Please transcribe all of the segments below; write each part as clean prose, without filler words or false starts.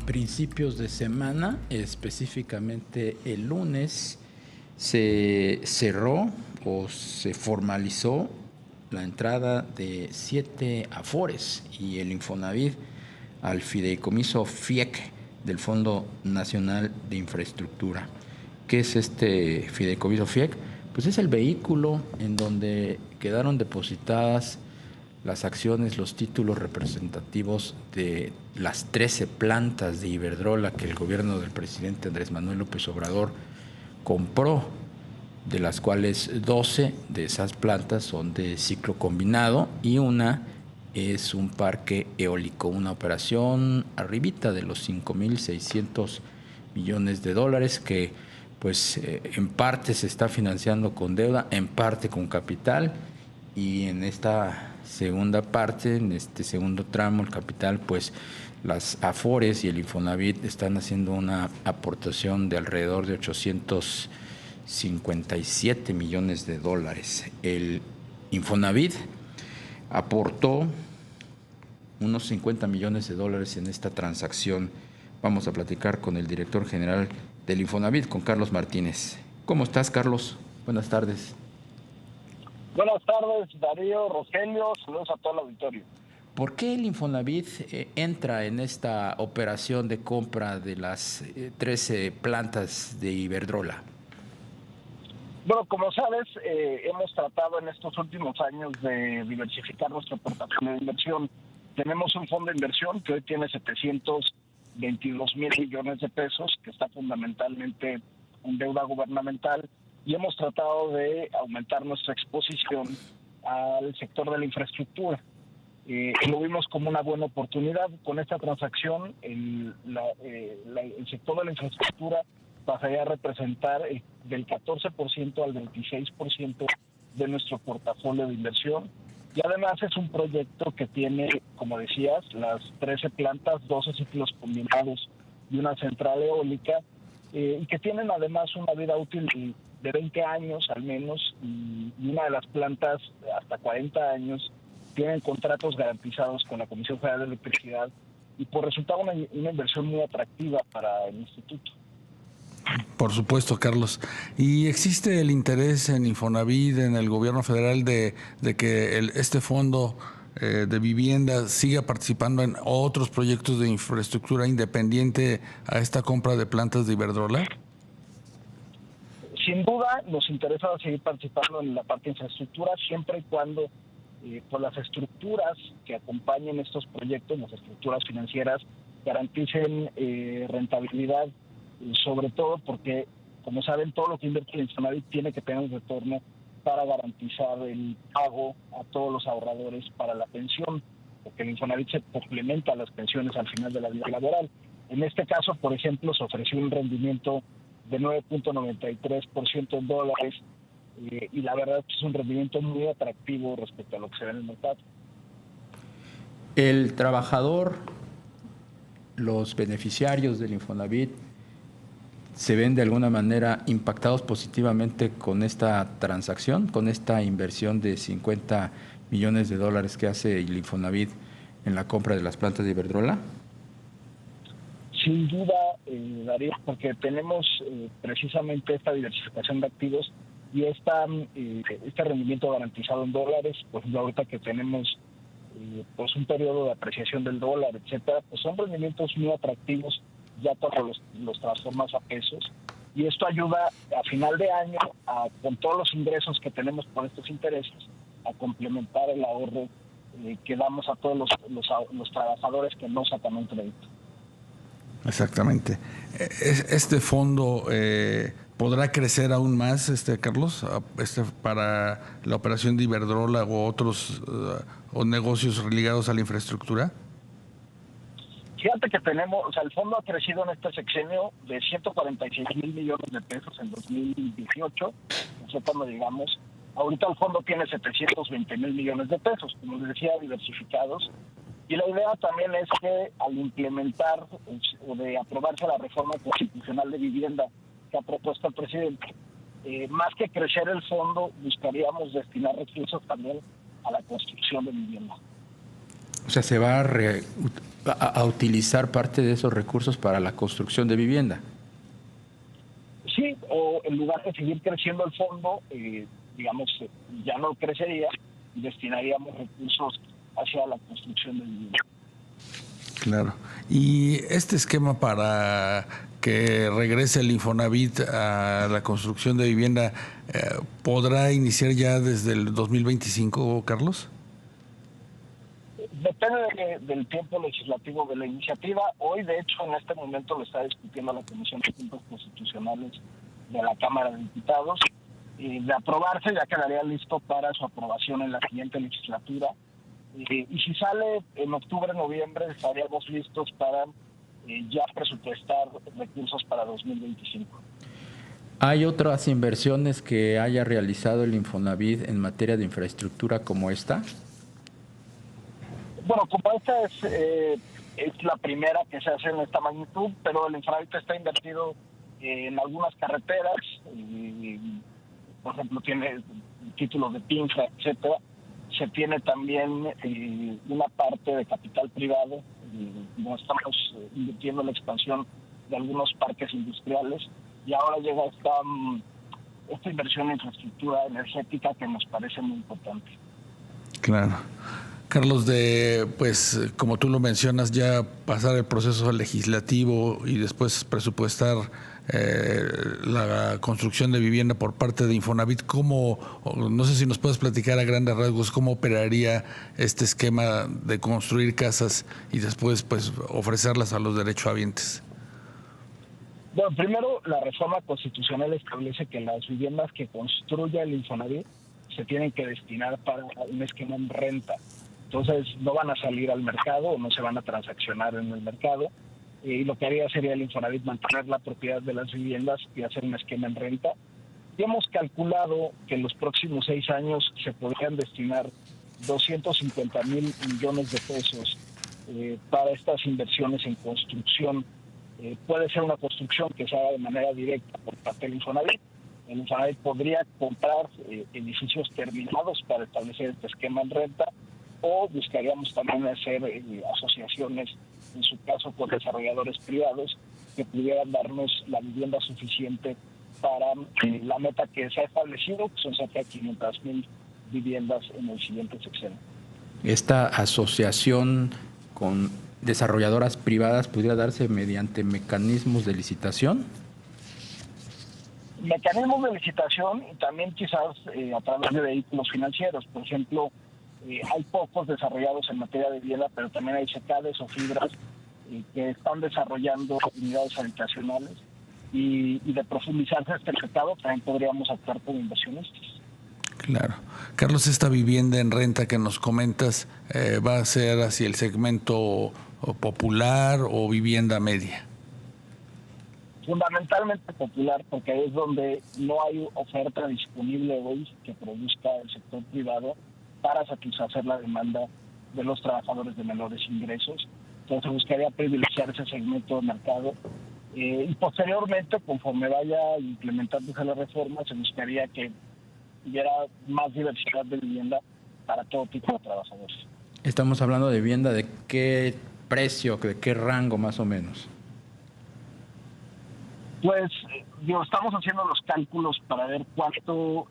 principios de semana, específicamente el lunes, se cerró o se formalizó la entrada de 7 afores y el Infonavit al fideicomiso FIEC del Fondo Nacional de Infraestructura. ¿Qué es este fideicomiso FIEC? Pues es el vehículo en donde quedaron depositadas las acciones, los títulos representativos de las 13 plantas de Iberdrola que el gobierno del presidente Andrés Manuel López Obrador compró, de las cuales 12 de esas plantas son de ciclo combinado y una es un parque eólico, una operación arribita de los 5.600 millones de dólares que pues en parte se está financiando con deuda, en parte con capital, y en esta segunda parte, en este segundo tramo, el capital, pues las Afores y el Infonavit están haciendo una aportación de alrededor de 857 millones de dólares. El Infonavit aportó unos 50 millones de dólares en esta transacción. Vamos a platicar con el director general del Infonavit, con Carlos Martínez. ¿Cómo estás, Carlos? Buenas tardes. Buenas tardes, Darío, Rogelio, saludos a todo el auditorio. ¿Por qué el Infonavit entra en esta operación de compra de las 13 plantas de Iberdrola? Bueno, como sabes, hemos tratado en estos últimos años de diversificar nuestro portafolio de inversión. Tenemos un fondo de inversión que hoy tiene 722 mil millones de pesos, que está fundamentalmente en deuda gubernamental, y hemos tratado de aumentar nuestra exposición al sector de la infraestructura. Lo vimos como una buena oportunidad. Con esta transacción, el sector de la infraestructura pasaría a representar del 14% al 26% de nuestro portafolio de inversión. Y además es un proyecto que tiene, como decías, las 13 plantas, 12 ciclos combinados y una central eólica, y que tienen además una vida útil de 20 años al menos, y una de las plantas hasta 40 años. Tienen contratos garantizados con la Comisión Federal de Electricidad y por resultado una inversión muy atractiva para el instituto. Por supuesto, Carlos. ¿Y existe el interés en Infonavit, en el gobierno federal, de que este fondo de vivienda siga participando en otros proyectos de infraestructura independiente a esta compra de plantas de Iberdrola? Sin duda nos interesa seguir participando en la parte de infraestructura siempre y cuando por las estructuras que acompañen estos proyectos, las estructuras financieras, garanticen rentabilidad, sobre todo porque, como saben, todo lo que invierte el Infonavit tiene que tener un retorno para garantizar el pago a todos los ahorradores para la pensión, porque el Infonavit se complementa a las pensiones al final de la vida laboral. En este caso, por ejemplo, se ofreció un rendimiento de 9.93% en dólares, y la verdad es que es un rendimiento muy atractivo respecto a lo que se ve en el mercado. El trabajador, los beneficiarios del Infonavit, ¿se ven de alguna manera impactados positivamente con esta transacción, con esta inversión de 50 millones de dólares que hace el Infonavit en la compra de las plantas de Iberdrola? Sin duda, Darío, porque tenemos precisamente esta diversificación de activos y este rendimiento garantizado en dólares. Por ejemplo, ahorita que tenemos pues un periodo de apreciación del dólar, etcétera, pues son rendimientos muy atractivos ya cuando los transformas a pesos, y esto ayuda a final de año, con todos los ingresos que tenemos por estos intereses, a complementar el ahorro que damos a todos los trabajadores que no sacan un crédito. Exactamente. ¿Este fondo podrá crecer aún más, Carlos, para la operación de Iberdrola o otros o negocios ligados a la infraestructura? Fíjate que el fondo ha crecido en este sexenio de 146 mil millones de pesos en 2018, no sé cuándo llegamos. Ahorita el fondo tiene 720 mil millones de pesos, como les decía, diversificados. Y la idea también es que al implementar o de aprobarse la reforma constitucional de vivienda que ha propuesto el presidente, más que crecer el fondo, buscaríamos destinar recursos también a la construcción de vivienda. O sea, se va a utilizar parte de esos recursos para la construcción de vivienda. Sí, o en lugar de seguir creciendo el fondo, digamos, ya no crecería y destinaríamos recursos hacia la construcción de vivienda. Claro. ¿Y este esquema para que regrese el Infonavit a la construcción de vivienda podrá iniciar ya desde el 2025, Carlos? Depende del tiempo legislativo de la iniciativa. Hoy, de hecho, en este momento lo está discutiendo la Comisión de Asuntos Constitucionales de la Cámara de Diputados. Y de aprobarse ya quedaría listo para su aprobación en la siguiente legislatura. Y si sale en octubre, noviembre, estaríamos listos para ya presupuestar recursos para 2025. ¿Hay otras inversiones que haya realizado el Infonavit en materia de infraestructura como esta? Bueno, como esta es la primera que se hace en esta magnitud, pero el Infonavit está invertido en algunas carreteras, por ejemplo, tiene títulos de PINFRA, etcétera. Se tiene también una parte de capital privado, donde estamos invirtiendo en la expansión de algunos parques industriales, y ahora llega esta inversión en infraestructura energética que nos parece muy importante. Claro. Carlos, pues como tú lo mencionas, ya pasar el proceso legislativo y después presupuestar la construcción de vivienda por parte de Infonavit, no sé si nos puedes platicar a grandes rasgos cómo operaría este esquema de construir casas y después pues ofrecerlas a los derechohabientes. Bueno, primero, la reforma constitucional establece que las viviendas que construya el Infonavit se tienen que destinar para un esquema en renta. Entonces, no van a salir al mercado o no se van a transaccionar en el mercado. Y lo que haría sería el Infonavit mantener la propiedad de las viviendas y hacer un esquema en renta. Y hemos calculado que en los próximos 6 años se podrían destinar 250,000 millones de pesos para estas inversiones en construcción. Puede ser una construcción que se haga de manera directa por parte del Infonavit. El Infonavit podría comprar edificios terminados para establecer este esquema en renta, o buscaríamos también hacer asociaciones, en su caso con desarrolladores privados, que pudieran darnos la vivienda suficiente para la meta que se ha establecido, que son cerca de 500,000 viviendas en el siguiente sexenio. ¿Esta asociación con desarrolladoras privadas pudiera darse mediante mecanismos de licitación? Mecanismos de licitación y también quizás a través de vehículos financieros. Por ejemplo, hay pocos desarrollados en materia de vivienda, pero también hay secades o fibras que están desarrollando unidades habitacionales, y de profundizarse este mercado también podríamos actuar como inversionistas. Claro. Carlos, esta vivienda en renta que nos comentas, ¿va a ser hacia el segmento popular o vivienda media? Fundamentalmente popular, porque ahí es donde no hay oferta disponible hoy que produzca el sector privado para satisfacer la demanda de los trabajadores de menores ingresos. Entonces buscaría privilegiar ese segmento de mercado, y posteriormente, conforme vaya implementándose la reforma, se buscaría que hubiera más diversidad de vivienda para todo tipo de trabajadores. Estamos hablando de vivienda, ¿de qué precio, de qué rango más o menos? Pues, estamos haciendo los cálculos para ver cuánto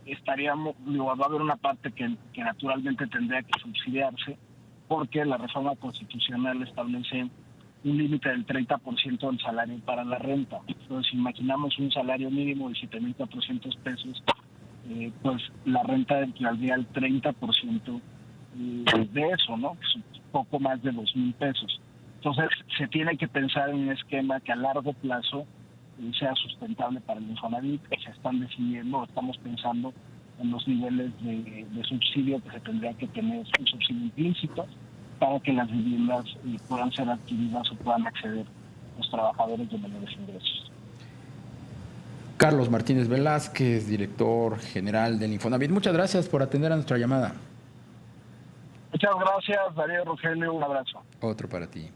estaríamos, va a haber una parte que naturalmente tendría que subsidiarse, porque la reforma constitucional establece un límite del 30% del salario para la renta. Entonces, si imaginamos un salario mínimo de 7,400 pesos, pues la renta entraría al 30% de eso, ¿no? Es un poco más de 2,000 pesos. Entonces, se tiene que pensar en un esquema que a largo plazo sea sustentable para el Infonavit. Se están decidiendo, estamos pensando en los niveles de subsidio que se tendría que tener, un subsidio implícito, para que las viviendas puedan ser adquiridas o puedan acceder los trabajadores de menores ingresos. Carlos Martínez Velázquez, director general del Infonavit, muchas gracias por atender a nuestra llamada. Muchas gracias, Darío, Rogelio, un abrazo. Otro para ti.